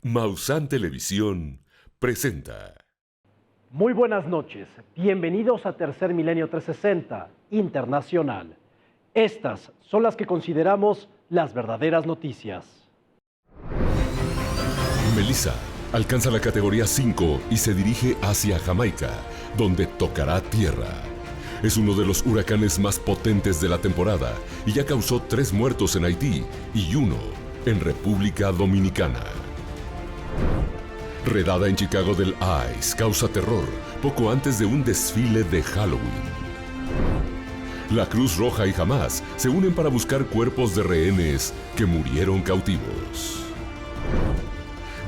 Maussan Televisión presenta. Muy buenas noches, bienvenidos a Tercer Milenio 360 Internacional. Estas son las que consideramos las verdaderas noticias. Melissa alcanza la categoría 5 y se dirige hacia Jamaica, donde tocará tierra. Es uno de los huracanes más potentes de la temporada y ya causó 3 muertos en Haití y 1 en República Dominicana. Redada en Chicago del ICE causa terror poco antes de un desfile de Halloween. La Cruz Roja y Hamas se unen para buscar cuerpos de rehenes que murieron cautivos.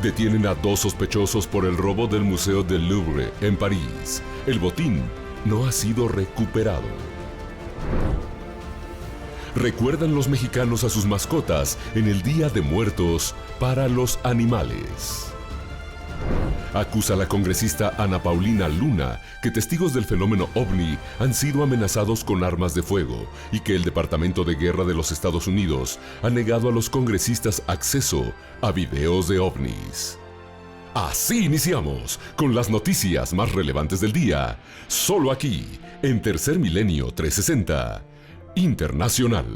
Detienen a 2 sospechosos por el robo del Museo del Louvre en París. El botín no ha sido recuperado. Recuerdan los mexicanos a sus mascotas en el Día de Muertos para los animales. Acusa a la congresista Ana Paulina Luna que testigos del fenómeno OVNI han sido amenazados con armas de fuego y que el Departamento de Guerra de los Estados Unidos ha negado a los congresistas acceso a videos de OVNIs. Así iniciamos con las noticias más relevantes del día, solo aquí, en Tercer Milenio 360 Internacional.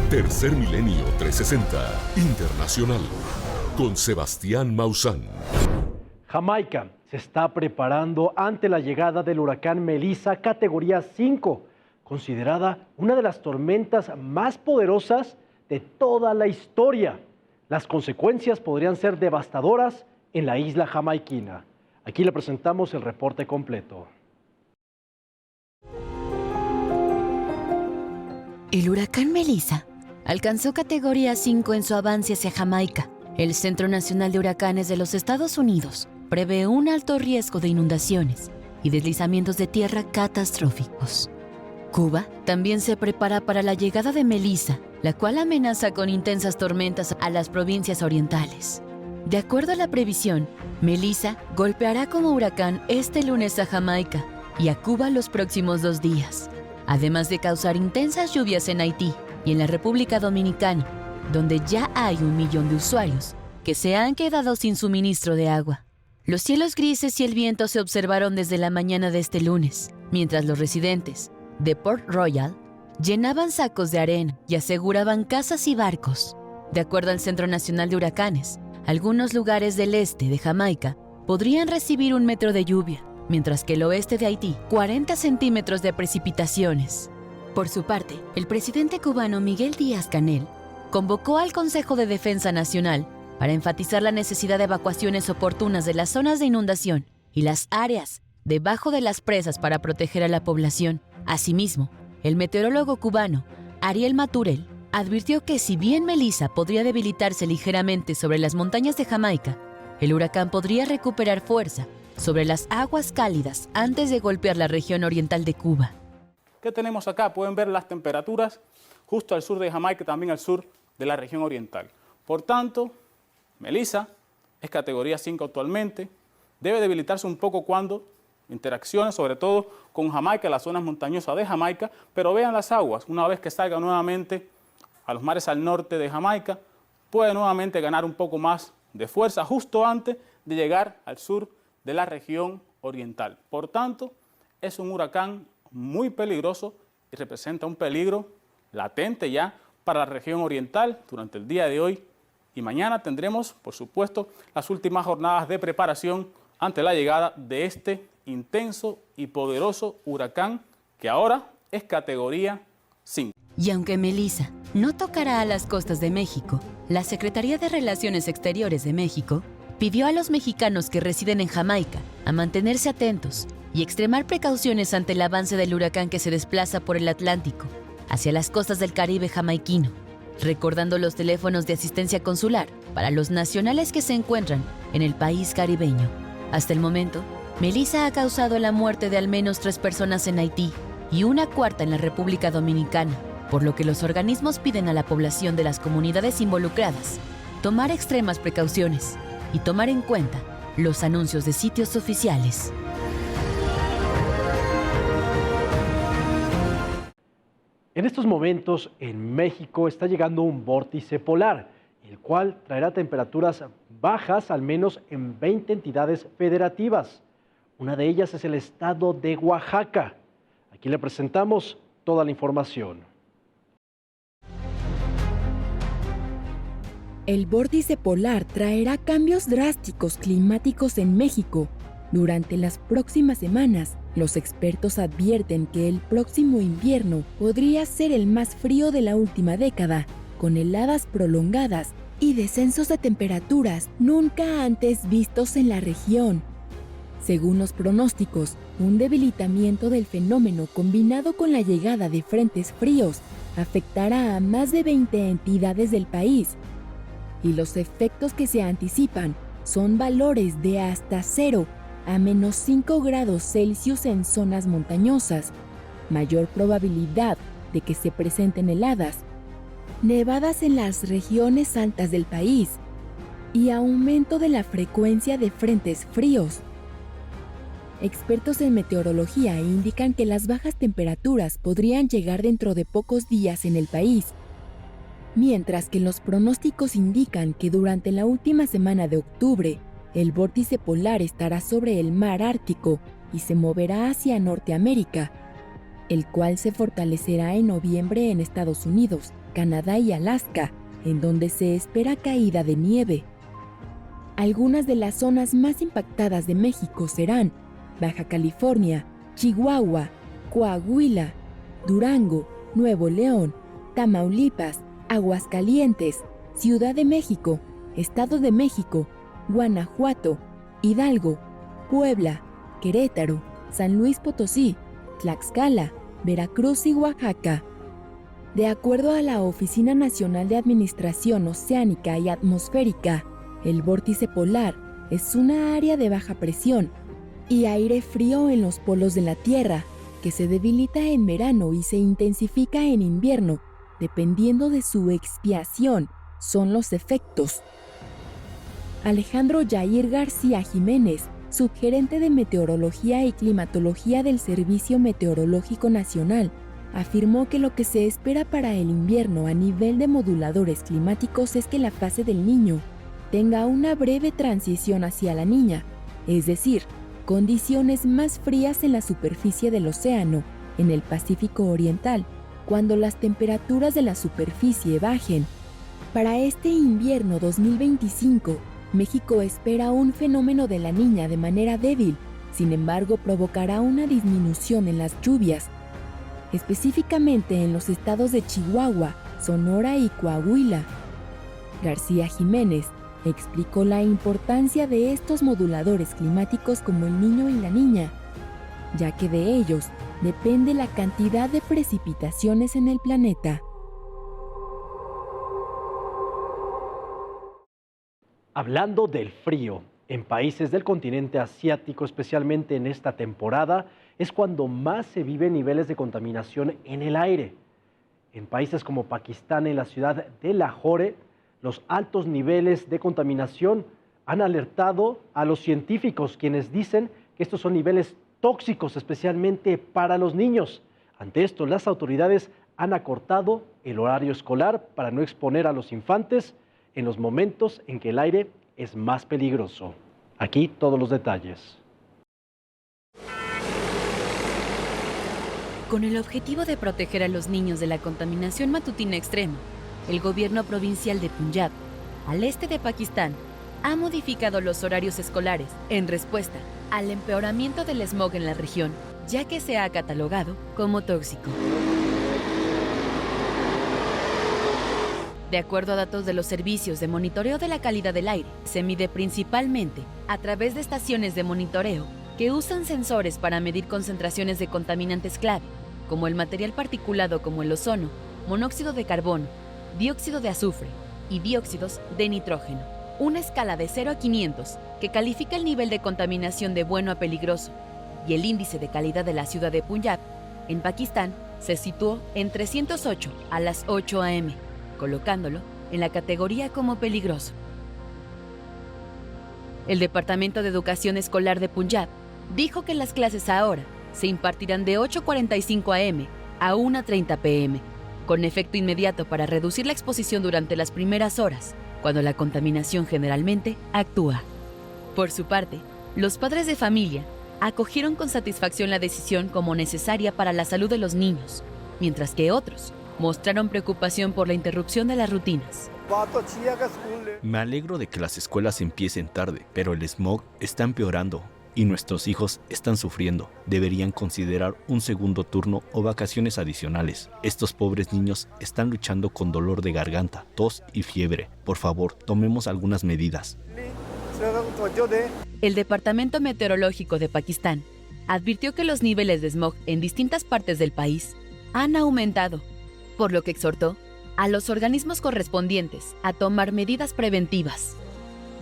Tercer Milenio 360 Internacional con Sebastián Maussan. Jamaica se está preparando ante la llegada del huracán Melissa categoría 5, considerada una de las tormentas más poderosas de toda la historia. Las consecuencias podrían ser devastadoras en la isla jamaiquina. Aquí le presentamos el reporte completo. El huracán Melissa alcanzó categoría 5 en su avance hacia Jamaica. El Centro Nacional de Huracanes de los Estados Unidos prevé un alto riesgo de inundaciones y deslizamientos de tierra catastróficos. Cuba también se prepara para la llegada de Melissa, la cual amenaza con intensas tormentas a las provincias orientales. De acuerdo a la previsión, Melissa golpeará como huracán este lunes a Jamaica y a Cuba los próximos 2 días, además de causar intensas lluvias en Haití y en la República Dominicana, donde ya hay 1 millón de usuarios que se han quedado sin suministro de agua. Los cielos grises y el viento se observaron desde la mañana de este lunes, mientras los residentes de Port Royal llenaban sacos de arena y aseguraban casas y barcos. De acuerdo al Centro Nacional de Huracanes, algunos lugares del este de Jamaica podrían recibir 1 metro de lluvia, mientras que el oeste de Haití 40 centímetros de precipitaciones. Por su parte, el presidente cubano Miguel Díaz-Canel convocó al Consejo de Defensa Nacional para enfatizar la necesidad de evacuaciones oportunas de las zonas de inundación y las áreas debajo de las presas para proteger a la población. Asimismo, el meteorólogo cubano Ariel Maturel advirtió que si bien Melissa podría debilitarse ligeramente sobre las montañas de Jamaica, el huracán podría recuperar fuerza sobre las aguas cálidas antes de golpear la región oriental de Cuba. ¿Qué tenemos acá? Pueden ver las temperaturas justo al sur de Jamaica y también al sur de la región oriental. Por tanto, Melissa es categoría 5 actualmente. Debe debilitarse un poco cuando interacciones, sobre todo con Jamaica, las zonas montañosas de Jamaica, pero vean las aguas. Una vez que salga nuevamente a los mares al norte de Jamaica, puede nuevamente ganar un poco más de fuerza justo antes de llegar al sur de la región oriental. Por tanto, es un huracán muy peligroso y representa un peligro latente ya para la región oriental. Durante el día de hoy y mañana tendremos, por supuesto, las últimas jornadas de preparación ante la llegada de este intenso y poderoso huracán que ahora es categoría 5. Y aunque Melissa no tocará a las costas de México, la Secretaría de Relaciones Exteriores de México pidió a los mexicanos que residen en Jamaica a mantenerse atentos y extremar precauciones ante el avance del huracán que se desplaza por el Atlántico hacia las costas del Caribe jamaiquino, recordando los teléfonos de asistencia consular para los nacionales que se encuentran en el país caribeño. Hasta el momento, Melissa ha causado la muerte de al menos 3 personas en Haití y una cuarta en la República Dominicana, por lo que los organismos piden a la población de las comunidades involucradas tomar extremas precauciones y tomar en cuenta los anuncios de sitios oficiales. En estos momentos, en México está llegando un vórtice polar, el cual traerá temperaturas bajas al menos en 20 entidades federativas. Una de ellas es el estado de Oaxaca. Aquí le presentamos toda la información. El vórtice polar traerá cambios drásticos climáticos en México. Durante las próximas semanas, los expertos advierten que el próximo invierno podría ser el más frío de la última década, con heladas prolongadas y descensos de temperaturas nunca antes vistos en la región. Según los pronósticos, un debilitamiento del fenómeno combinado con la llegada de frentes fríos afectará a más de 20 entidades del país, y los efectos que se anticipan son valores de hasta 0 a menos 5 grados Celsius en zonas montañosas, mayor probabilidad de que se presenten heladas, nevadas en las regiones altas del país y aumento de la frecuencia de frentes fríos. Expertos en meteorología indican que las bajas temperaturas podrían llegar dentro de pocos días en el país, mientras que los pronósticos indican que durante la última semana de octubre, el vórtice polar estará sobre el mar Ártico y se moverá hacia Norteamérica, el cual se fortalecerá en noviembre en Estados Unidos, Canadá y Alaska, en donde se espera caída de nieve. Algunas de las zonas más impactadas de México serán Baja California, Chihuahua, Coahuila, Durango, Nuevo León, Tamaulipas, Aguascalientes, Ciudad de México, Estado de México, Guanajuato, Hidalgo, Puebla, Querétaro, San Luis Potosí, Tlaxcala, Veracruz y Oaxaca. De acuerdo a la Oficina Nacional de Administración Oceánica y Atmosférica, el vórtice polar es una área de baja presión y aire frío en los polos de la Tierra, que se debilita en verano y se intensifica en invierno, dependiendo de su expiación, son los efectos. Alejandro Yair García Jiménez, subgerente de Meteorología y Climatología del Servicio Meteorológico Nacional, afirmó que lo que se espera para el invierno a nivel de moduladores climáticos es que la fase del Niño tenga una breve transición hacia la Niña, es decir, condiciones más frías en la superficie del océano, en el Pacífico Oriental, cuando las temperaturas de la superficie bajen. Para este invierno 2025, México espera un fenómeno de la Niña de manera débil, sin embargo provocará una disminución en las lluvias, específicamente en los estados de Chihuahua, Sonora y Coahuila. García Jiménez explicó la importancia de estos moduladores climáticos como el Niño y la Niña, ya que de ellos depende la cantidad de precipitaciones en el planeta. Hablando del frío, en países del continente asiático, especialmente en esta temporada, es cuando más se viven niveles de contaminación en el aire. En países como Pakistán, en la ciudad de Lahore, los altos niveles de contaminación han alertado a los científicos, quienes dicen que estos son niveles tóxicos, especialmente para los niños. Ante esto, las autoridades han acortado el horario escolar para no exponer a los infantes en los momentos en que el aire es más peligroso. Aquí todos los detalles. Con el objetivo de proteger a los niños de la contaminación matutina extrema, el gobierno provincial de Punjab, al este de Pakistán, ha modificado los horarios escolares en respuesta al empeoramiento del smog en la región, ya que se ha catalogado como tóxico. De acuerdo a datos de los servicios de monitoreo de la calidad del aire, se mide principalmente a través de estaciones de monitoreo que usan sensores para medir concentraciones de contaminantes clave, como el material particulado como el ozono, monóxido de carbono, dióxido de azufre y dióxidos de nitrógeno. una escala de 0 a 500 que califica el nivel de contaminación de bueno a peligroso, y el índice de calidad de la ciudad de Punjab, en Pakistán, se situó en 308 a las 8 a.m., colocándolo en la categoría como peligroso. El Departamento de Educación Escolar de Punjab dijo que las clases ahora se impartirán de 8:45 a.m. a 1:30 p.m., con efecto inmediato para reducir la exposición durante las primeras horas, cuando la contaminación generalmente actúa. Por su parte, los padres de familia acogieron con satisfacción la decisión como necesaria para la salud de los niños, mientras que otros mostraron preocupación por la interrupción de las rutinas. Me alegro de que las escuelas empiecen tarde, pero el smog está empeorando y nuestros hijos están sufriendo. Deberían considerar un segundo turno o vacaciones adicionales. Estos pobres niños están luchando con dolor de garganta, tos y fiebre. Por favor, tomemos algunas medidas. El Departamento Meteorológico de Pakistán advirtió que los niveles de smog en distintas partes del país han aumentado, por lo que exhortó a los organismos correspondientes a tomar medidas preventivas.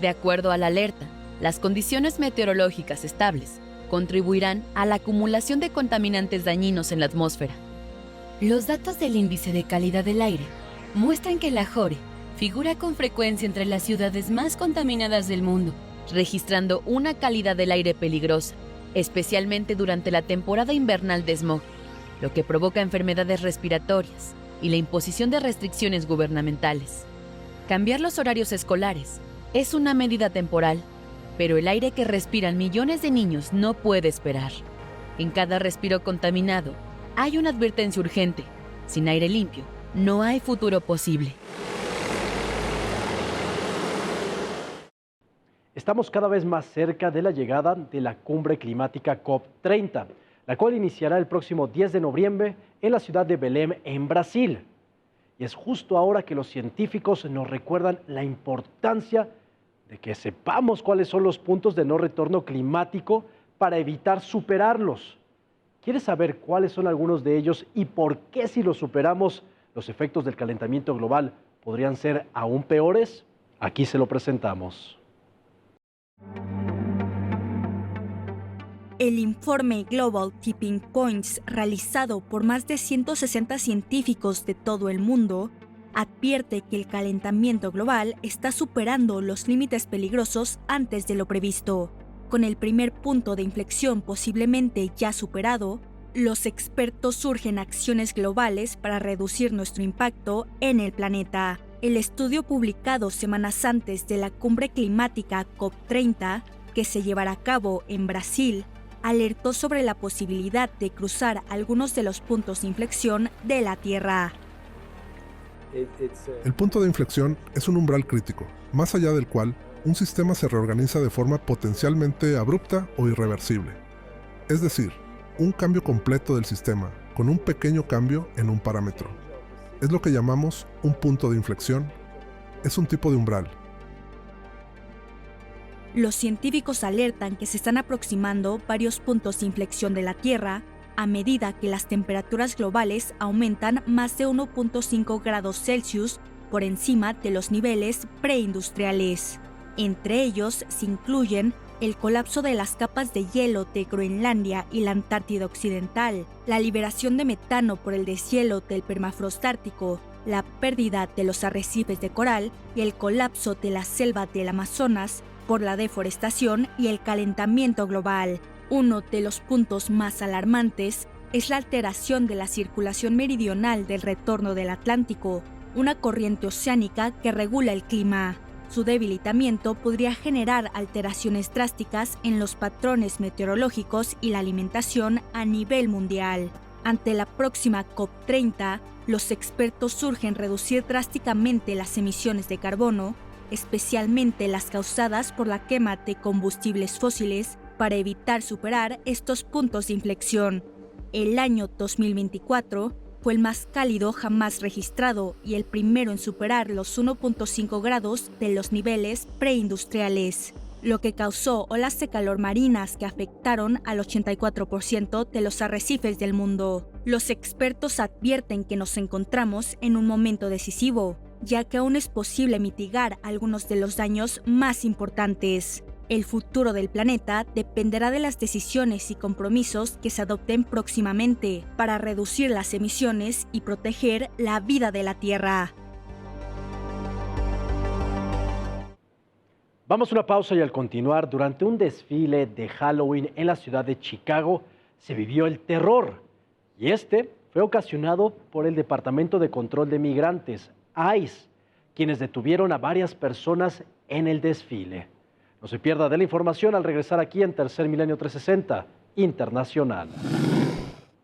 De acuerdo a la alerta, las condiciones meteorológicas estables contribuirán a la acumulación de contaminantes dañinos en la atmósfera. Los datos del índice de calidad del aire muestran que Lahore figura con frecuencia entre las ciudades más contaminadas del mundo, registrando una calidad del aire peligrosa, especialmente durante la temporada invernal de smog, lo que provoca enfermedades respiratorias y la imposición de restricciones gubernamentales. Cambiar los horarios escolares es una medida temporal, pero el aire que respiran millones de niños no puede esperar. En cada respiro contaminado hay una advertencia urgente. Sin aire limpio, no hay futuro posible. Estamos cada vez más cerca de la llegada de la cumbre climática COP30, la cual iniciará el próximo 10 de noviembre en la ciudad de Belém, en Brasil. Y es justo ahora que los científicos nos recuerdan la importancia de que sepamos cuáles son los puntos de no retorno climático para evitar superarlos. ¿Quieres saber cuáles son algunos de ellos y por qué, si los superamos, los efectos del calentamiento global podrían ser aún peores? Aquí se lo presentamos. El informe Global Tipping Points, realizado por más de 160 científicos de todo el mundo, advierte que el calentamiento global está superando los límites peligrosos antes de lo previsto. Con el primer punto de inflexión posiblemente ya superado, los expertos surgen acciones globales para reducir nuestro impacto en el planeta. El estudio publicado semanas antes de la cumbre climática COP30, que se llevará a cabo en Brasil, alertó sobre la posibilidad de cruzar algunos de los puntos de inflexión de la Tierra. El punto de inflexión es un umbral crítico, más allá del cual un sistema se reorganiza de forma potencialmente abrupta o irreversible. Es decir, un cambio completo del sistema, con un pequeño cambio en un parámetro. Es lo que llamamos un punto de inflexión. Es un tipo de umbral. Los científicos alertan que se están aproximando varios puntos de inflexión de la Tierra a medida que las temperaturas globales aumentan más de 1.5 grados Celsius por encima de los niveles preindustriales. Entre ellos se incluyen el colapso de las capas de hielo de Groenlandia y la Antártida Occidental, la liberación de metano por el deshielo del permafrost ártico, la pérdida de los arrecifes de coral y el colapso de la selva del Amazonas por la deforestación y el calentamiento global. Uno de los puntos más alarmantes es la alteración de la circulación meridional del retorno del Atlántico, una corriente oceánica que regula el clima. Su debilitamiento podría generar alteraciones drásticas en los patrones meteorológicos y la alimentación a nivel mundial. Ante la próxima COP30, los expertos surgen reducir drásticamente las emisiones de carbono, especialmente las causadas por la quema de combustibles fósiles, para evitar superar estos puntos de inflexión. El año 2024 fue el más cálido jamás registrado y el primero en superar los 1.5 grados de los niveles preindustriales, lo que causó olas de calor marinas que afectaron al 84% de los arrecifes del mundo. Los expertos advierten que nos encontramos en un momento decisivo. ya que aún es posible mitigar algunos de los daños más importantes. El futuro del planeta dependerá de las decisiones y compromisos que se adopten próximamente para reducir las emisiones y proteger la vida de la Tierra. Vamos a una pausa y al continuar, durante un desfile de Halloween en la ciudad de Chicago se vivió el terror. Y este fue ocasionado por el Departamento de Control de Migrantes, ICE, quienes detuvieron a varias personas en el desfile. No se pierda de la información al regresar aquí en Tercer Milenio 360 Internacional.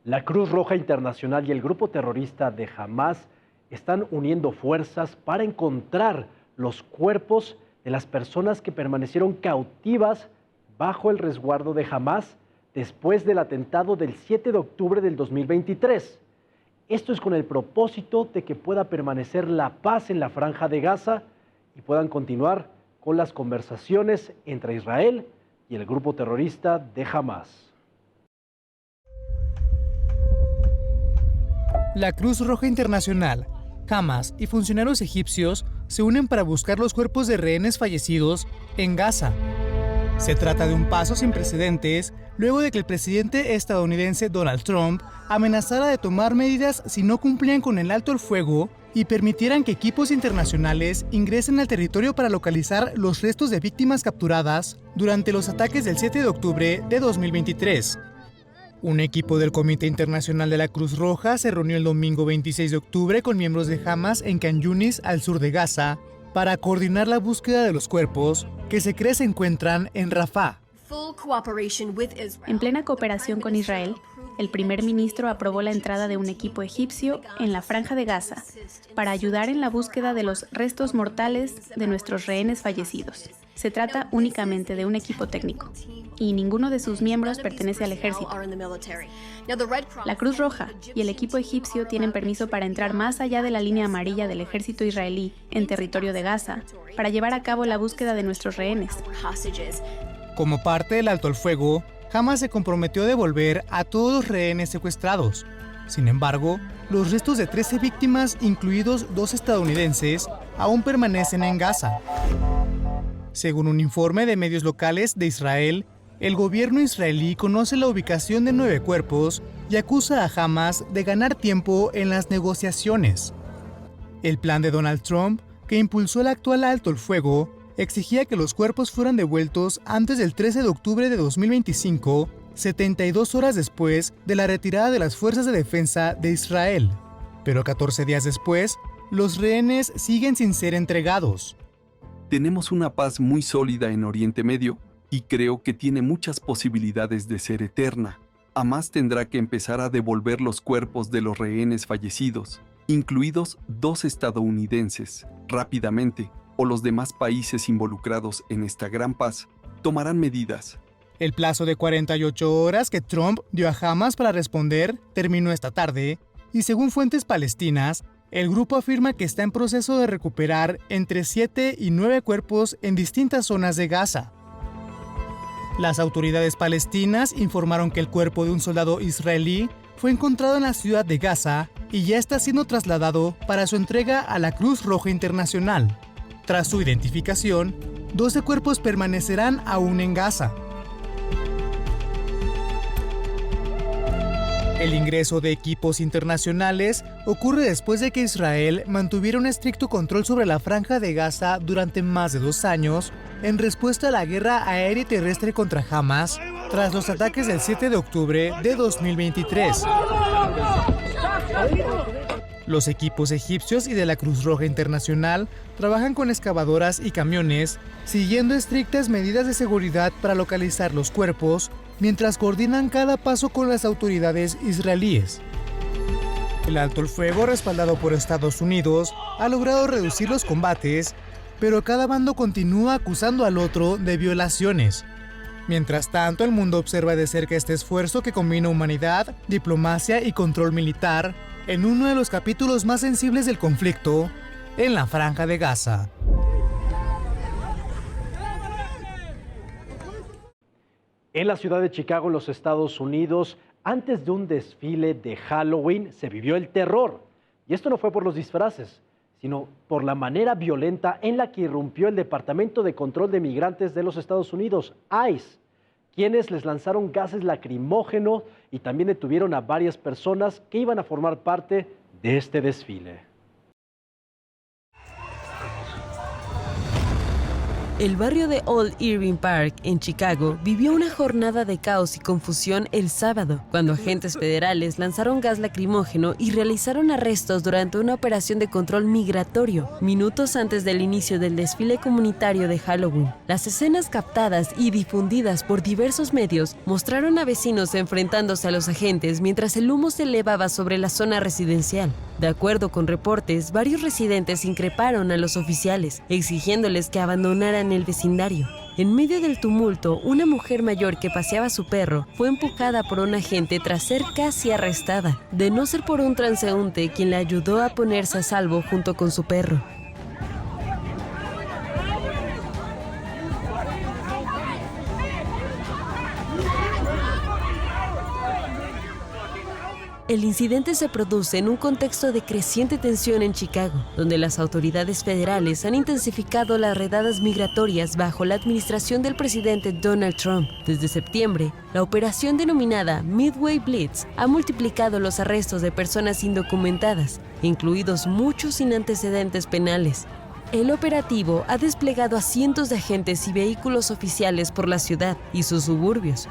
La Cruz Roja Internacional y el grupo terrorista de Hamás están uniendo fuerzas para encontrar los cuerpos de las personas que permanecieron cautivas bajo el resguardo de Hamás después del atentado del 7 de octubre del 2023. Esto es con el propósito de que pueda permanecer la paz en la Franja de Gaza y puedan continuar con las conversaciones entre Israel y el grupo terrorista de Hamás. La Cruz Roja Internacional, Hamás y funcionarios egipcios se unen para buscar los cuerpos de rehenes fallecidos en Gaza. Se trata de un paso sin precedentes luego de que el presidente estadounidense Donald Trump amenazara de tomar medidas si no cumplían con el alto el fuego y permitieran que equipos internacionales ingresen al territorio para localizar los restos de víctimas capturadas durante los ataques del 7 de octubre de 2023. Un equipo del Comité Internacional de la Cruz Roja se reunió el domingo 26 de octubre con miembros de Hamás en Khan Yunis, al sur de Gaza, para coordinar la búsqueda de los cuerpos que se cree se encuentran en Rafah. En plena cooperación con Israel, el primer ministro aprobó la entrada de un equipo egipcio en la Franja de Gaza para ayudar en la búsqueda de los restos mortales de nuestros rehenes fallecidos. Se trata únicamente de un equipo técnico y ninguno de sus miembros pertenece al ejército. La Cruz Roja y el equipo egipcio tienen permiso para entrar más allá de la línea amarilla del ejército israelí en territorio de Gaza para llevar a cabo la búsqueda de nuestros rehenes. Como parte del alto el fuego, Hamás se comprometió a devolver a todos los rehenes secuestrados. Sin embargo, los restos de 13 víctimas, incluidos 2 estadounidenses, aún permanecen en Gaza. Según un informe de medios locales de Israel, el gobierno israelí conoce la ubicación de 9 cuerpos y acusa a Hamás de ganar tiempo en las negociaciones. El plan de Donald Trump, que impulsó el actual alto el fuego, exigía que los cuerpos fueran devueltos antes del 13 de octubre de 2025, 72 horas después de la retirada de las fuerzas de defensa de Israel. Pero 14 días después, los rehenes siguen sin ser entregados. Tenemos una paz muy sólida en Oriente Medio y creo que tiene muchas posibilidades de ser eterna. Hamás tendrá que empezar a devolver los cuerpos de los rehenes fallecidos, incluidos 2 estadounidenses, rápidamente, o los demás países involucrados en esta gran paz tomarán medidas. El plazo de 48 horas que Trump dio a Hamás para responder terminó esta tarde, y según fuentes palestinas, el grupo afirma que está en proceso de recuperar entre 7 y 9 cuerpos en distintas zonas de Gaza. Las autoridades palestinas informaron que el cuerpo de un soldado israelí fue encontrado en la ciudad de Gaza y ya está siendo trasladado para su entrega a la Cruz Roja Internacional. Tras su identificación, 12 cuerpos permanecerán aún en Gaza. El ingreso de equipos internacionales ocurre después de que Israel mantuviera un estricto control sobre la Franja de Gaza durante más de 2 años en respuesta a la guerra aérea y terrestre contra Hamás tras los ataques del 7 de octubre de 2023. Los equipos egipcios y de la Cruz Roja Internacional trabajan con excavadoras y camiones, siguiendo estrictas medidas de seguridad para localizar los cuerpos, mientras coordinan cada paso con las autoridades israelíes. El alto el fuego, respaldado por Estados Unidos, ha logrado reducir los combates, pero cada bando continúa acusando al otro de violaciones. Mientras tanto, el mundo observa de cerca este esfuerzo que combina humanidad, diplomacia y control militar en uno de los capítulos más sensibles del conflicto, en la Franja de Gaza. En la ciudad de Chicago, en los Estados Unidos, antes de un desfile de Halloween, se vivió el terror. Y esto no fue por los disfraces, sino por la manera violenta en la que irrumpió el Departamento de Control de Migrantes de los Estados Unidos, ICE, quienes les lanzaron gases lacrimógenos y también detuvieron a varias personas que iban a formar parte de este desfile. El barrio de Old Irving Park, en Chicago, vivió una jornada de caos y confusión el sábado, cuando agentes federales lanzaron gas lacrimógeno y realizaron arrestos durante una operación de control migratorio, minutos antes del inicio del desfile comunitario de Halloween. Las escenas captadas y difundidas por diversos medios mostraron a vecinos enfrentándose a los agentes mientras el humo se elevaba sobre la zona residencial. De acuerdo con reportes, varios residentes increparon a los oficiales, exigiéndoles que abandonaran el vecindario. En medio del tumulto, una mujer mayor que paseaba a su perro fue empujada por un agente tras ser casi arrestada, de no ser por un transeúnte quien le ayudó a ponerse a salvo junto con su perro. El incidente se produce en un contexto de creciente tensión en Chicago, donde las autoridades federales han intensificado las redadas migratorias bajo la administración del presidente Donald Trump. Desde septiembre, la operación denominada Midway Blitz ha multiplicado los arrestos de personas indocumentadas, incluidos muchos sin antecedentes penales. El operativo ha desplegado a cientos de agentes y vehículos oficiales por la ciudad y sus suburbios,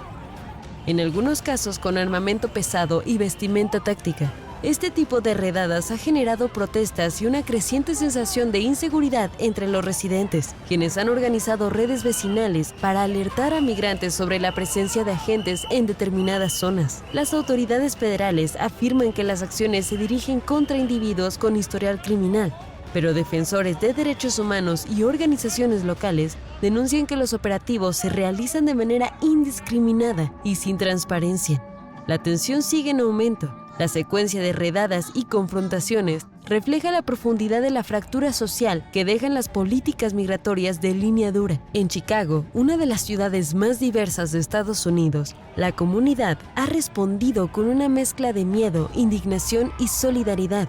en algunos casos con armamento pesado y vestimenta táctica. Este tipo de redadas ha generado protestas y una creciente sensación de inseguridad entre los residentes, quienes han organizado redes vecinales para alertar a migrantes sobre la presencia de agentes en determinadas zonas. Las autoridades federales afirman que las acciones se dirigen contra individuos con historial criminal, pero defensores de derechos humanos y organizaciones locales denuncian que los operativos se realizan de manera indiscriminada y sin transparencia. La tensión sigue en aumento. La secuencia de redadas y confrontaciones refleja la profundidad de la fractura social que dejan las políticas migratorias de línea dura. En Chicago, una de las ciudades más diversas de Estados Unidos, la comunidad ha respondido con una mezcla de miedo, indignación y solidaridad.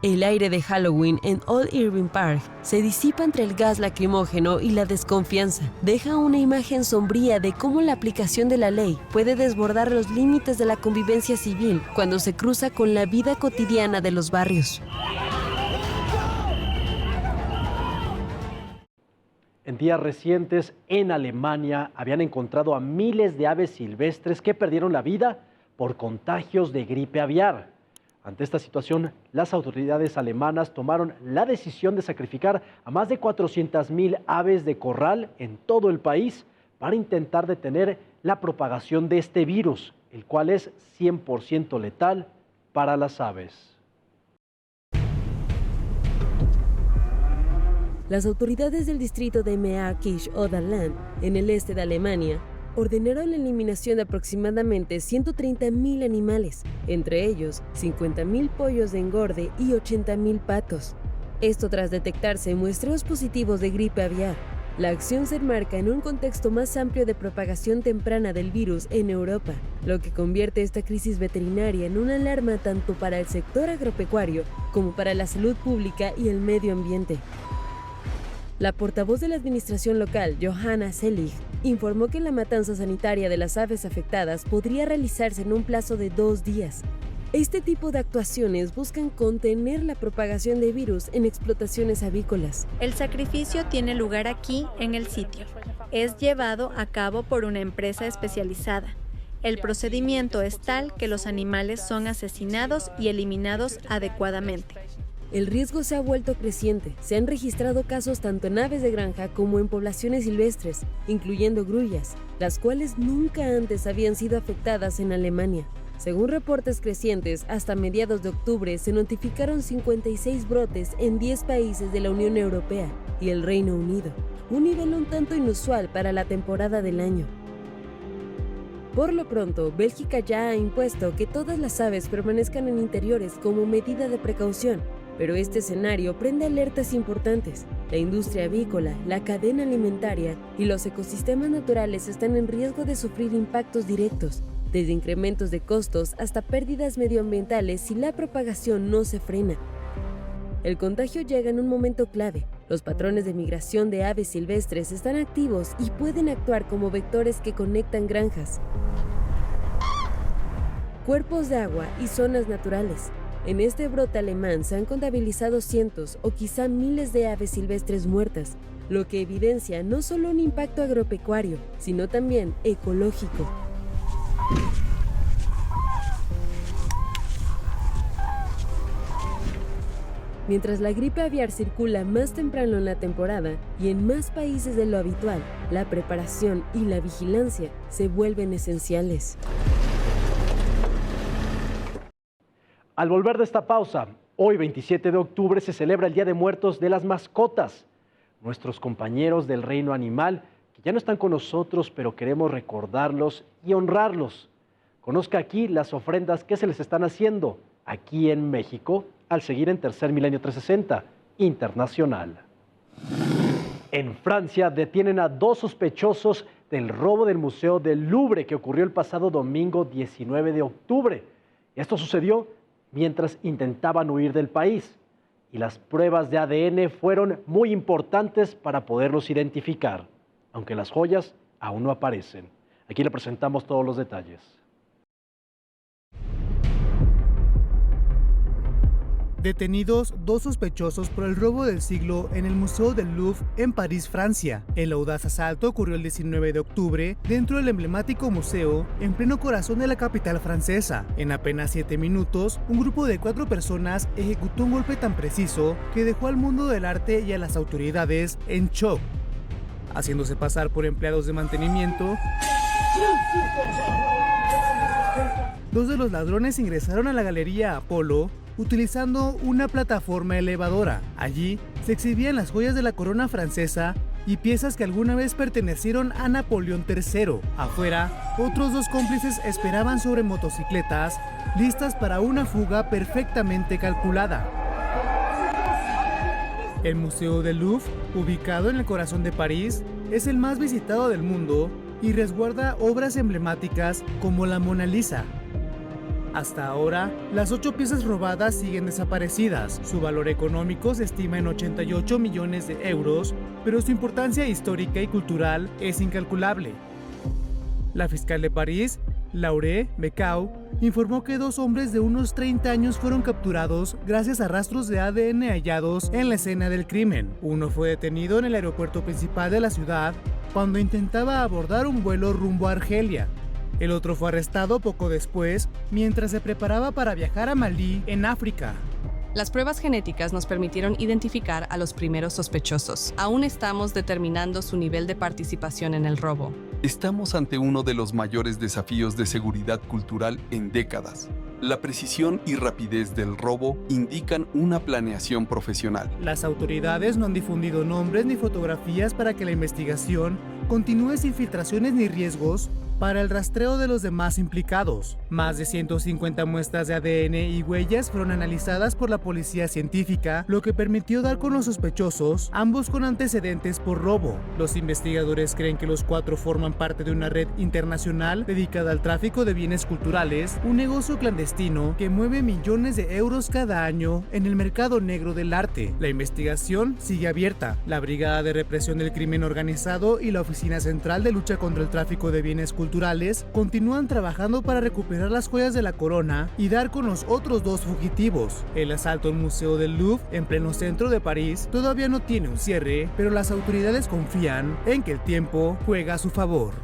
El aire de Halloween en Old Irving Park se disipa entre el gas lacrimógeno y la desconfianza. Deja una imagen sombría de cómo la aplicación de la ley puede desbordar los límites de la convivencia civil cuando se cruza con la vida cotidiana de los barrios. En días recientes, en Alemania, habían encontrado a miles de aves silvestres que perdieron la vida por contagios de gripe aviar. Ante esta situación, las autoridades alemanas tomaron la decisión de sacrificar a más de 400,000 aves de corral en todo el país para intentar detener la propagación de este virus, el cual es 100% letal para las aves. Las autoridades del distrito de Märkisch-Oderland, en el este de Alemania, ordenaron la eliminación de aproximadamente 130,000 animales, entre ellos 50,000 pollos de engorde y 80,000 patos. Esto tras detectarse muestreos positivos de gripe aviar. La acción se enmarca en un contexto más amplio de propagación temprana del virus en Europa, lo que convierte esta crisis veterinaria en una alarma tanto para el sector agropecuario como para la salud pública y el medio ambiente. La portavoz de la administración local, Johanna Selig, informó que la matanza sanitaria de las aves afectadas podría realizarse en un plazo de 2 días. Este tipo de actuaciones buscan contener la propagación de virus en explotaciones avícolas. El sacrificio tiene lugar aquí, en el sitio. Es llevado a cabo por una empresa especializada. El procedimiento es tal que los animales son asesinados y eliminados adecuadamente. El riesgo se ha vuelto creciente. Se han registrado casos tanto en aves de granja como en poblaciones silvestres, incluyendo grullas, las cuales nunca antes habían sido afectadas en Alemania. Según reportes crecientes, hasta mediados de octubre se notificaron 56 brotes en 10 países de la Unión Europea y el Reino Unido, un nivel un tanto inusual para la temporada del año. Por lo pronto, Bélgica ya ha impuesto que todas las aves permanezcan en interiores como medida de precaución. Pero este escenario prende alertas importantes. La industria avícola, la cadena alimentaria y los ecosistemas naturales están en riesgo de sufrir impactos directos, desde incrementos de costos hasta pérdidas medioambientales si la propagación no se frena. El contagio llega en un momento clave. Los patrones de migración de aves silvestres están activos y pueden actuar como vectores que conectan granjas, cuerpos de agua y zonas naturales. En este brote alemán se han contabilizado cientos o quizá miles de aves silvestres muertas, lo que evidencia no solo un impacto agropecuario, sino también ecológico. Mientras la gripe aviar circula más temprano en la temporada y en más países de lo habitual, la preparación y la vigilancia se vuelven esenciales. Al volver de esta pausa, hoy 27 de octubre se celebra el Día de Muertos de las Mascotas. Nuestros compañeros del reino animal, que ya no están con nosotros, pero queremos recordarlos y honrarlos. Conozca aquí las ofrendas que se les están haciendo aquí en México al seguir en Tercer Milenio 360 Internacional. En Francia detienen a 2 sospechosos del robo del Museo del Louvre que ocurrió el pasado domingo 19 de octubre. Esto sucedió mientras intentaban huir del país y las pruebas de ADN fueron muy importantes para poderlos identificar, aunque las joyas aún no aparecen. Aquí le presentamos todos los detalles. Detenidos 2 sospechosos por el robo del siglo en el Museo del Louvre en París, Francia. El audaz asalto ocurrió el 19 de octubre dentro del emblemático museo en pleno corazón de la capital francesa. En apenas 7 minutos, un grupo de 4 personas ejecutó un golpe tan preciso que dejó al mundo del arte y a las autoridades en shock. Haciéndose pasar por empleados de mantenimiento, 2 de los ladrones ingresaron a la Galería Apolo utilizando una plataforma elevadora. Allí se exhibían las joyas de la corona francesa y piezas que alguna vez pertenecieron a Napoleón III. Afuera, otros 2 cómplices esperaban sobre motocicletas, listas para una fuga perfectamente calculada. El Museo del Louvre, ubicado en el corazón de París, es el más visitado del mundo y resguarda obras emblemáticas como la Mona Lisa. Hasta ahora, las 8 piezas robadas siguen desaparecidas. Su valor económico se estima en 88 millones de euros, pero su importancia histórica y cultural es incalculable. La fiscal de París, Laure Becau, informó que 2 hombres de unos 30 años fueron capturados gracias a rastros de ADN hallados en la escena del crimen. Uno fue detenido en el aeropuerto principal de la ciudad cuando intentaba abordar un vuelo rumbo a Argelia. El otro fue arrestado poco después, mientras se preparaba para viajar a Malí, en África. Las pruebas genéticas nos permitieron identificar a los primeros sospechosos. Aún estamos determinando su nivel de participación en el robo. Estamos ante uno de los mayores desafíos de seguridad cultural en décadas. La precisión y rapidez del robo indican una planeación profesional. Las autoridades no han difundido nombres ni fotografías para que la investigación continúe sin filtraciones ni riesgos para el rastreo de los demás implicados. Más de 150 muestras de ADN y huellas fueron analizadas por la policía científica, lo que permitió dar con los sospechosos, ambos con antecedentes por robo. Los investigadores creen que los 4 forman parte de una red internacional dedicada al tráfico de bienes culturales, un negocio clandestino que mueve millones de euros cada año en el mercado negro del arte. La investigación sigue abierta. La Brigada de Represión del Crimen Organizado y la Oficina Central de Lucha contra el Tráfico de Bienes Culturales continúan trabajando para recuperar las joyas de la corona y dar con los otros 2 fugitivos. El asalto al Museo del Louvre, en pleno centro de París, todavía no tiene un cierre, pero las autoridades confían en que el tiempo juega a su favor.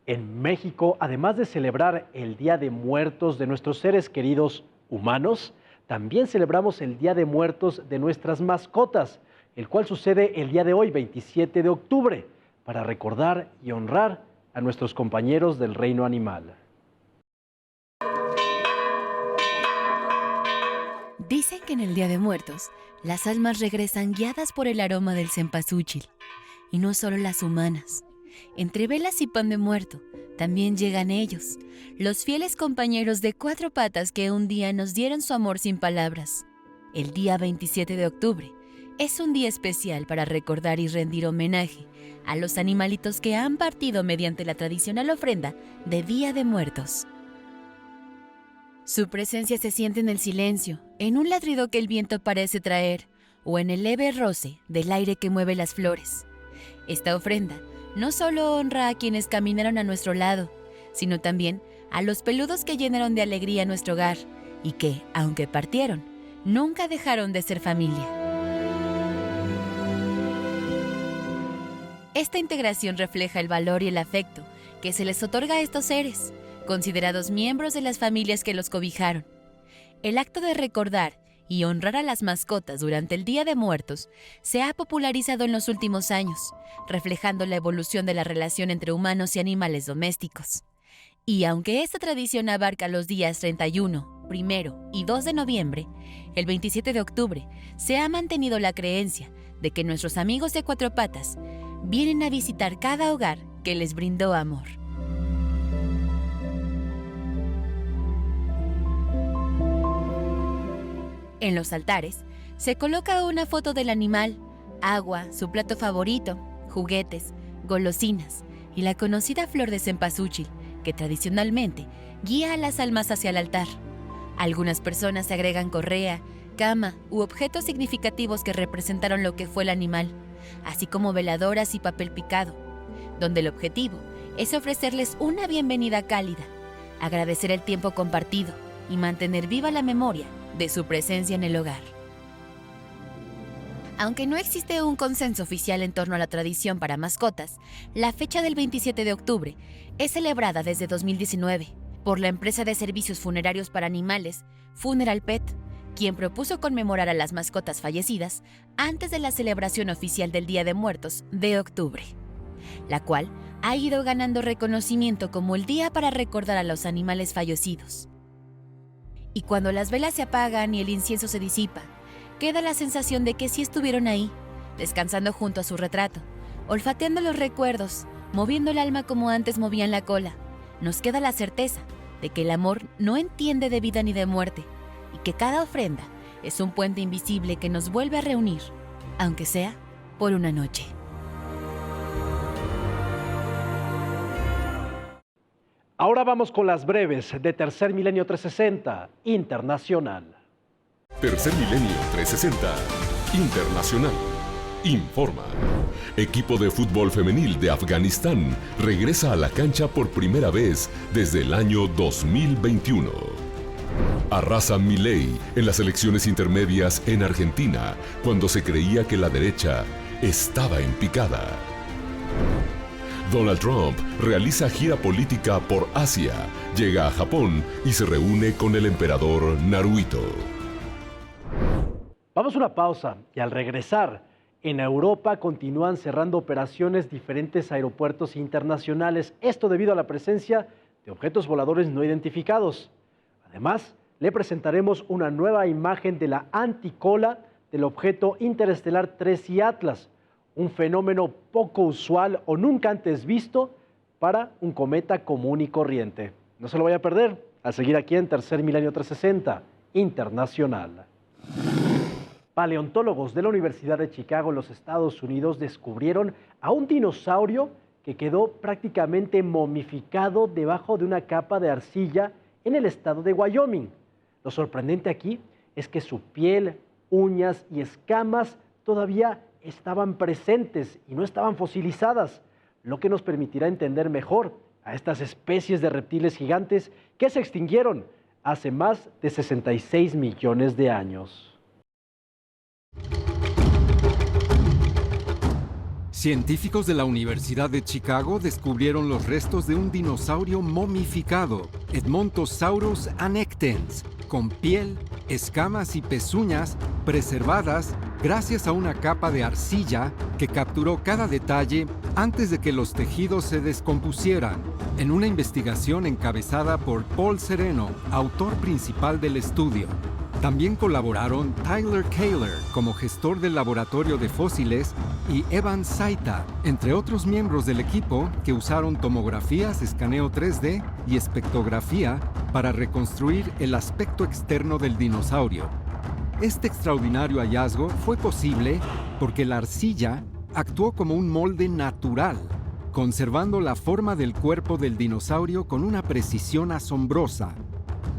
En México, además de celebrar el Día de Muertos de nuestros seres queridos humanos, también celebramos el Día de Muertos de nuestras mascotas, el cual sucede el día de hoy, 27 de octubre, para recordar y honrar a nuestros compañeros del reino animal. Dicen que en el Día de Muertos, las almas regresan guiadas por el aroma del cempasúchil. Y no solo las humanas. Entre velas y pan de muerto, también llegan ellos, los fieles compañeros de 4 patas que un día nos dieron su amor sin palabras. El día 27 de octubre, es un día especial para recordar y rendir homenaje a los animalitos que han partido mediante la tradicional ofrenda de Día de Muertos. Su presencia se siente en el silencio, en un ladrido que el viento parece traer, o en el leve roce del aire que mueve las flores. Esta ofrenda no solo honra a quienes caminaron a nuestro lado, sino también a los peludos que llenaron de alegría nuestro hogar y que, aunque partieron, nunca dejaron de ser familia. Esta integración refleja el valor y el afecto que se les otorga a estos seres, considerados miembros de las familias que los cobijaron. El acto de recordar y honrar a las mascotas durante el Día de Muertos se ha popularizado en los últimos años, reflejando la evolución de la relación entre humanos y animales domésticos. Y aunque esta tradición abarca los días 31, 1 y 2 de noviembre, el 27 de octubre se ha mantenido la creencia de que nuestros amigos de cuatro patas vienen a visitar cada hogar que les brindó amor. En los altares se coloca una foto del animal, agua, su plato favorito, juguetes, golosinas y la conocida flor de cempasúchil, que tradicionalmente guía a las almas hacia el altar. Algunas personas agregan correa, cama u objetos significativos que representaron lo que fue el animal, así como veladoras y papel picado, donde el objetivo es ofrecerles una bienvenida cálida, agradecer el tiempo compartido y mantener viva la memoria de su presencia en el hogar. Aunque no existe un consenso oficial en torno a la tradición para mascotas, la fecha del 27 de octubre es celebrada desde 2019 por la empresa de servicios funerarios para animales Funeral Pet, quien propuso conmemorar a las mascotas fallecidas antes de la celebración oficial del Día de Muertos de octubre, la cual ha ido ganando reconocimiento como el día para recordar a los animales fallecidos. Y cuando las velas se apagan y el incienso se disipa, queda la sensación de que sí estuvieron ahí, descansando junto a su retrato, olfateando los recuerdos, moviendo el alma como antes movían la cola. Nos queda la certeza de que el amor no entiende de vida ni de muerte, y que cada ofrenda es un puente invisible que nos vuelve a reunir, aunque sea por una noche. Ahora vamos con las breves de Tercer Milenio 360 Internacional. Tercer Milenio 360 Internacional informa. Equipo de fútbol femenil de Afganistán regresa a la cancha por primera vez desde el año 2021. Arrasa Milei en las elecciones intermedias en Argentina, cuando se creía que la derecha estaba en picada. Donald Trump realiza gira política por Asia, llega a Japón y se reúne con el emperador Naruhito. Vamos a una pausa y al regresar, en Europa continúan cerrando operaciones diferentes aeropuertos internacionales, esto debido a la presencia de objetos voladores no identificados. Además, le presentaremos una nueva imagen de la anticola del objeto interestelar 3I Atlas, un fenómeno poco usual o nunca antes visto para un cometa común y corriente. No se lo vaya a perder al seguir aquí en Tercer Milenio 360 Internacional. Paleontólogos de la Universidad de Chicago en los Estados Unidos descubrieron a un dinosaurio que quedó prácticamente momificado debajo de una capa de arcilla en el estado de Wyoming. Lo sorprendente aquí es que su piel, uñas y escamas todavía estaban presentes y no estaban fosilizadas, lo que nos permitirá entender mejor a estas especies de reptiles gigantes que se extinguieron hace más de 66 millones de años. Científicos de la Universidad de Chicago descubrieron los restos de un dinosaurio momificado, Edmontosaurus annectens, con piel, escamas y pezuñas preservadas gracias a una capa de arcilla que capturó cada detalle antes de que los tejidos se descompusieran, en una investigación encabezada por Paul Sereno, autor principal del estudio. También colaboraron Tyler Kaler como gestor del laboratorio de fósiles y Evan Saita, entre otros miembros del equipo que usaron tomografías, escaneo 3D y espectrografía para reconstruir el aspecto externo del dinosaurio. Este extraordinario hallazgo fue posible porque la arcilla actuó como un molde natural, conservando la forma del cuerpo del dinosaurio con una precisión asombrosa.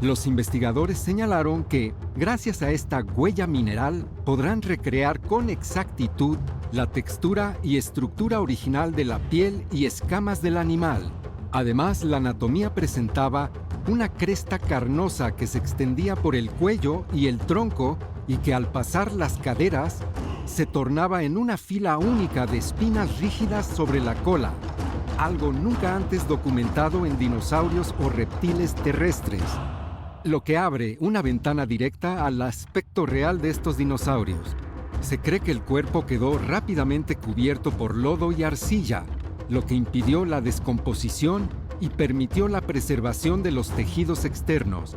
Los investigadores señalaron que, gracias a esta huella mineral, podrán recrear con exactitud la textura y estructura original de la piel y escamas del animal. Además, la anatomía presentaba una cresta carnosa que se extendía por el cuello y el tronco y que al pasar las caderas se tornaba en una fila única de espinas rígidas sobre la cola, algo nunca antes documentado en dinosaurios o reptiles terrestres, lo que abre una ventana directa al aspecto real de estos dinosaurios. Se cree que el cuerpo quedó rápidamente cubierto por lodo y arcilla, lo que impidió la descomposición y permitió la preservación de los tejidos externos.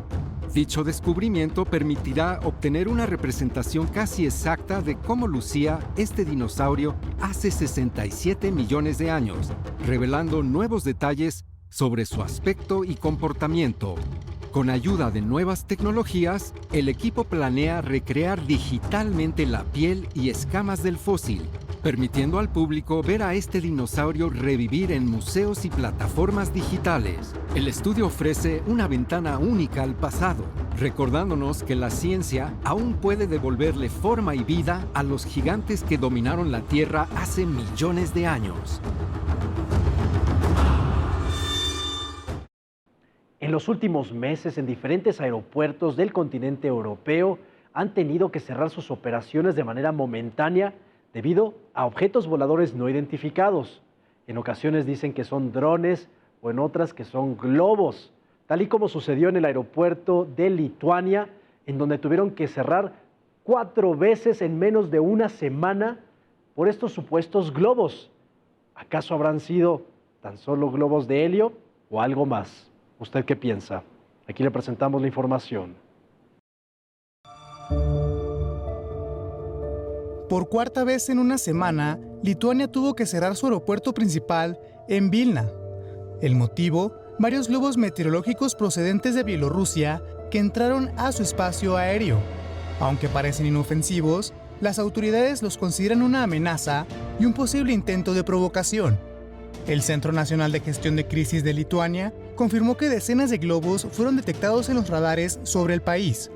Dicho descubrimiento permitirá obtener una representación casi exacta de cómo lucía este dinosaurio hace 67 millones de años, revelando nuevos detalles sobre su aspecto y comportamiento. Con ayuda de nuevas tecnologías, el equipo planea recrear digitalmente la piel y escamas del fósil, permitiendo al público ver a este dinosaurio revivir en museos y plataformas digitales. El estudio ofrece una ventana única al pasado, recordándonos que la ciencia aún puede devolverle forma y vida a los gigantes que dominaron la Tierra hace millones de años. En los últimos meses, en diferentes aeropuertos del continente europeo han tenido que cerrar sus operaciones de manera momentánea debido a objetos voladores no identificados. En ocasiones dicen que son drones o en otras que son globos, tal y como sucedió en el aeropuerto de Lituania, en donde tuvieron que cerrar 4 veces en menos de una semana por estos supuestos globos. ¿Acaso habrán sido tan solo globos de helio o algo más? ¿Usted qué piensa? Aquí le presentamos la información. Por cuarta vez en una semana, Lituania tuvo que cerrar su aeropuerto principal en Vilna. El motivo, varios globos meteorológicos procedentes de Bielorrusia que entraron a su espacio aéreo. Aunque parecen inofensivos, las autoridades los consideran una amenaza y un posible intento de provocación. El Centro Nacional de Gestión de Crisis de Lituania confirmó que decenas de globos fueron detectados en los radares sobre el país.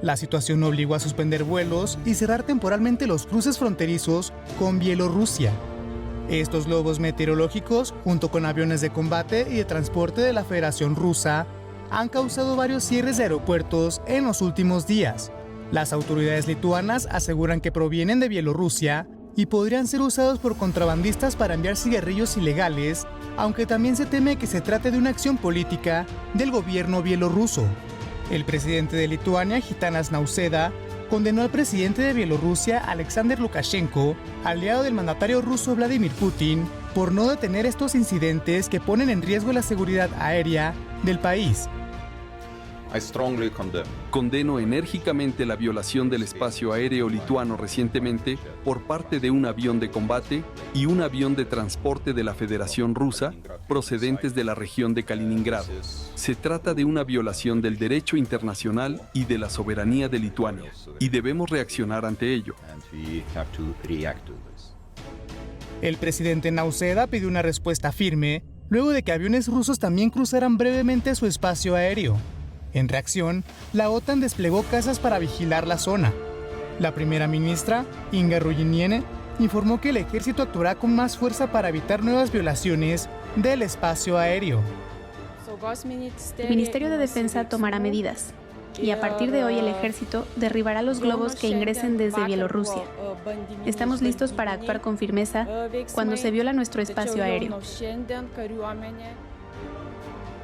La situación obligó a suspender vuelos y cerrar temporalmente los cruces fronterizos con Bielorrusia. Estos globos meteorológicos, junto con aviones de combate y de transporte de la Federación Rusa, han causado varios cierres de aeropuertos en los últimos días. Las autoridades lituanas aseguran que provienen de Bielorrusia y podrían ser usados por contrabandistas para enviar cigarrillos ilegales, aunque también se teme que se trate de una acción política del gobierno bielorruso. El presidente de Lituania, Gitanas Nausėda, condenó al presidente de Bielorrusia, Alexander Lukashenko, aliado del mandatario ruso Vladimir Putin, por no detener estos incidentes que ponen en riesgo la seguridad aérea del país. Condeno enérgicamente la violación del espacio aéreo lituano recientemente por parte de un avión de combate y un avión de transporte de la Federación Rusa procedentes de la región de Kaliningrado. Se trata de una violación del derecho internacional y de la soberanía de Lituania, y debemos reaccionar ante ello. El presidente Nausėda pidió una respuesta firme luego de que aviones rusos también cruzaran brevemente su espacio aéreo. En reacción, la OTAN desplegó cazas para vigilar la zona. La primera ministra, Inga Rujiniene, informó que el ejército actuará con más fuerza para evitar nuevas violaciones del espacio aéreo. El Ministerio de Defensa tomará medidas y a partir de hoy el ejército derribará los globos que ingresen desde Bielorrusia. Estamos listos para actuar con firmeza cuando se viola nuestro espacio aéreo.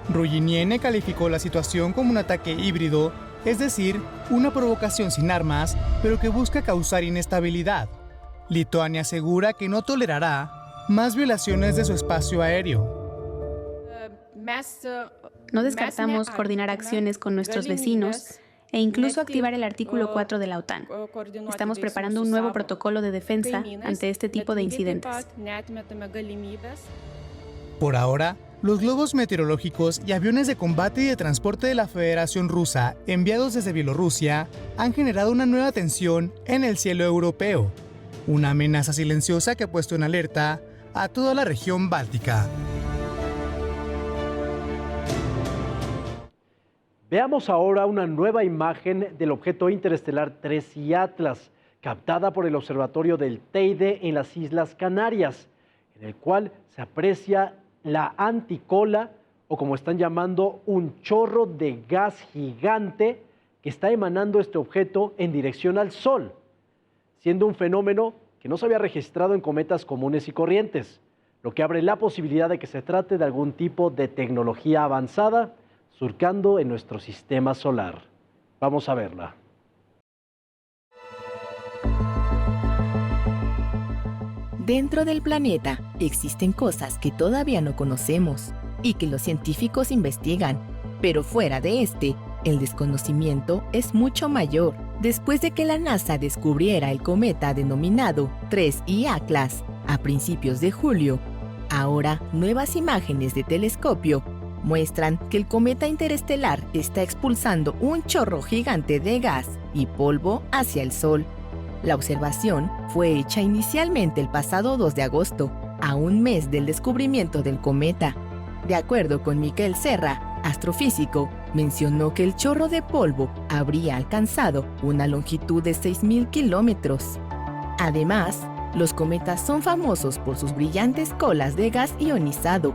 Rujiniene calificó la situación como un ataque híbrido, es decir, una provocación sin armas, pero que busca causar inestabilidad. Lituania asegura que no tolerará más violaciones de su espacio aéreo. No descartamos coordinar acciones con nuestros vecinos e incluso activar el artículo 4 de la OTAN. Estamos preparando un nuevo protocolo de defensa ante este tipo de incidentes. Por ahora, los globos meteorológicos y aviones de combate y de transporte de la Federación Rusa enviados desde Bielorrusia han generado una nueva tensión en el cielo europeo, una amenaza silenciosa que ha puesto en alerta a toda la región báltica. Veamos ahora una nueva imagen del objeto interestelar 3I Atlas, captada por el observatorio del Teide en las Islas Canarias, en el cual se aprecia la anticola, o como están llamando, un chorro de gas gigante que está emanando este objeto en dirección al Sol, siendo un fenómeno que no se había registrado en cometas comunes y corrientes, lo que abre la posibilidad de que se trate de algún tipo de tecnología avanzada surcando en nuestro sistema solar. Vamos a verla. Dentro del planeta existen cosas que todavía no conocemos y que los científicos investigan, pero fuera de este, el desconocimiento es mucho mayor. Después de que la NASA descubriera el cometa denominado 3I Atlas a principios de julio, ahora nuevas imágenes de telescopio muestran que el cometa interestelar está expulsando un chorro gigante de gas y polvo hacia el Sol. La observación fue hecha inicialmente el pasado 2 de agosto, a un mes del descubrimiento del cometa. De acuerdo con Miquel Serra, astrofísico, mencionó que el chorro de polvo habría alcanzado una longitud de 6.000 kilómetros. Además, los cometas son famosos por sus brillantes colas de gas ionizado,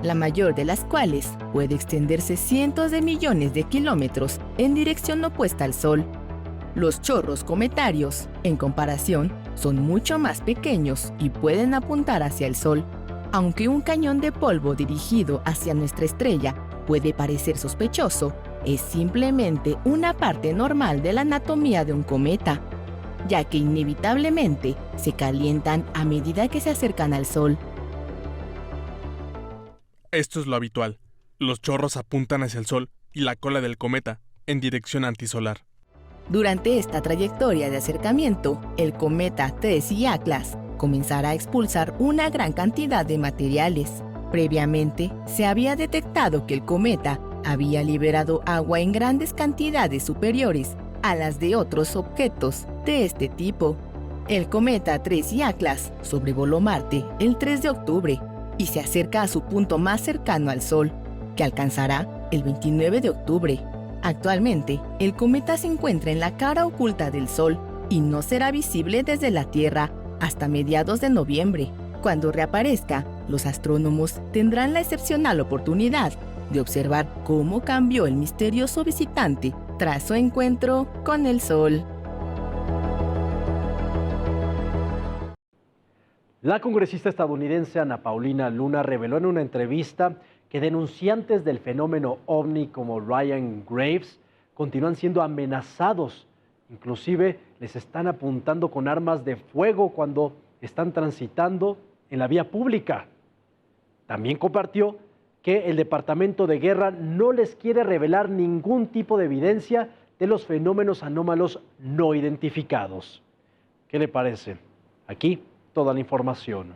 la mayor de las cuales puede extenderse cientos de millones de kilómetros en dirección opuesta al Sol. Los chorros cometarios, en comparación, son mucho más pequeños y pueden apuntar hacia el Sol. Aunque un cañón de polvo dirigido hacia nuestra estrella puede parecer sospechoso, es simplemente una parte normal de la anatomía de un cometa, ya que inevitablemente se calientan a medida que se acercan al Sol. Esto es lo habitual. Los chorros apuntan hacia el Sol y la cola del cometa en dirección antisolar. Durante esta trayectoria de acercamiento, el cometa 3I Atlas comenzará a expulsar una gran cantidad de materiales. Previamente, se había detectado que el cometa había liberado agua en grandes cantidades superiores a las de otros objetos de este tipo. El cometa 3I Atlas sobrevoló Marte el 3 de octubre y se acerca a su punto más cercano al Sol, que alcanzará el 29 de octubre. Actualmente, el cometa se encuentra en la cara oculta del Sol y no será visible desde la Tierra hasta mediados de noviembre. Cuando reaparezca, los astrónomos tendrán la excepcional oportunidad de observar cómo cambió el misterioso visitante tras su encuentro con el Sol. La congresista estadounidense Ana Paulina Luna reveló en una entrevista que denunciantes del fenómeno OVNI como Ryan Graves continúan siendo amenazados. Inclusive les están apuntando con armas de fuego cuando están transitando en la vía pública. También compartió que el Departamento de Guerra no les quiere revelar ningún tipo de evidencia de los fenómenos anómalos no identificados. ¿Qué le parece? Aquí toda la información.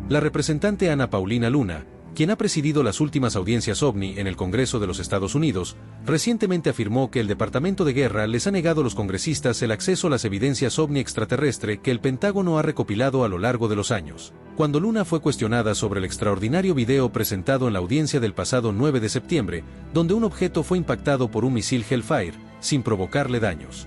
La representante Ana Paulina Luna, quien ha presidido las últimas audiencias OVNI en el Congreso de los Estados Unidos, recientemente afirmó que el Departamento de Guerra les ha negado a los congresistas el acceso a las evidencias OVNI extraterrestre que el Pentágono ha recopilado a lo largo de los años. Cuando Luna fue cuestionada sobre el extraordinario video presentado en la audiencia del pasado 9 de septiembre, donde un objeto fue impactado por un misil Hellfire, sin provocarle daños.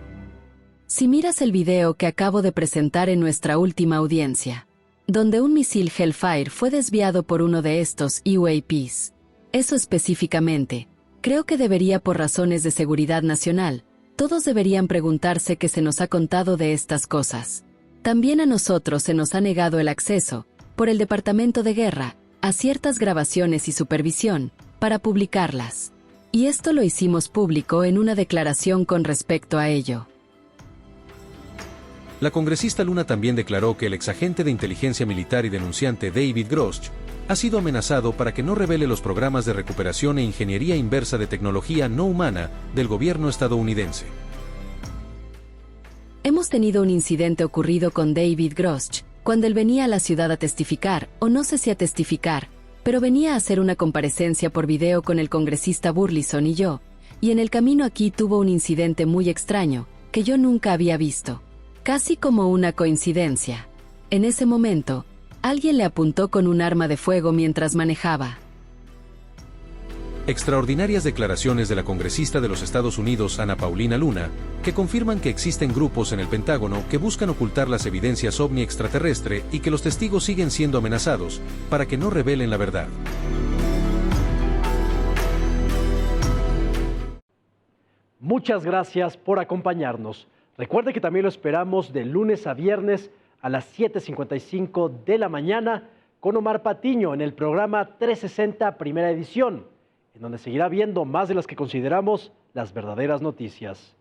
Si miras el video que acabo de presentar en nuestra última audiencia, donde un misil Hellfire fue desviado por uno de estos UAPs, eso específicamente, creo que debería por razones de seguridad nacional, todos deberían preguntarse qué se nos ha contado de estas cosas. También a nosotros se nos ha negado el acceso, por el Departamento de Guerra, a ciertas grabaciones y supervisión, para publicarlas. Y esto lo hicimos público en una declaración con respecto a ello. La congresista Luna también declaró que el exagente de inteligencia militar y denunciante David Grosch ha sido amenazado para que no revele los programas de recuperación e ingeniería inversa de tecnología no humana del gobierno estadounidense. Hemos tenido un incidente ocurrido con David Grosch, cuando él venía a la ciudad a testificar, o no sé si a testificar, pero venía a hacer una comparecencia por video con el congresista Burleson y yo, y en el camino aquí tuvo un incidente muy extraño, que yo nunca había visto. Casi como una coincidencia. En ese momento, alguien le apuntó con un arma de fuego mientras manejaba. Extraordinarias declaraciones de la congresista de los Estados Unidos, Ana Paulina Luna, que confirman que existen grupos en el Pentágono que buscan ocultar las evidencias ovni extraterrestre y que los testigos siguen siendo amenazados para que no revelen la verdad. Muchas gracias por acompañarnos. Recuerde que también lo esperamos de lunes a viernes a las 7:55 de la mañana con Omar Patiño en el programa 360 Primera Edición, en donde seguirá viendo más de las que consideramos las verdaderas noticias.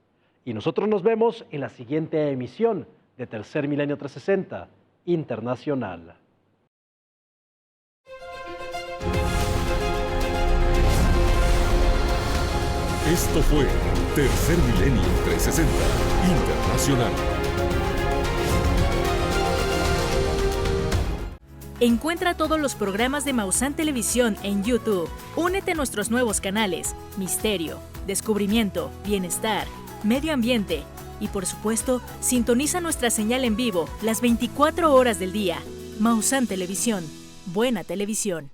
Y nosotros nos vemos en la siguiente emisión de Tercer Milenio 360 Internacional. Esto fue Tercer Milenio 360 Internacional. Encuentra todos los programas de Maussan Televisión en YouTube. Únete a nuestros nuevos canales: Misterio, Descubrimiento, Bienestar, Medio Ambiente y, por supuesto, sintoniza nuestra señal en vivo las 24 horas del día. Maussan Televisión. Buena televisión.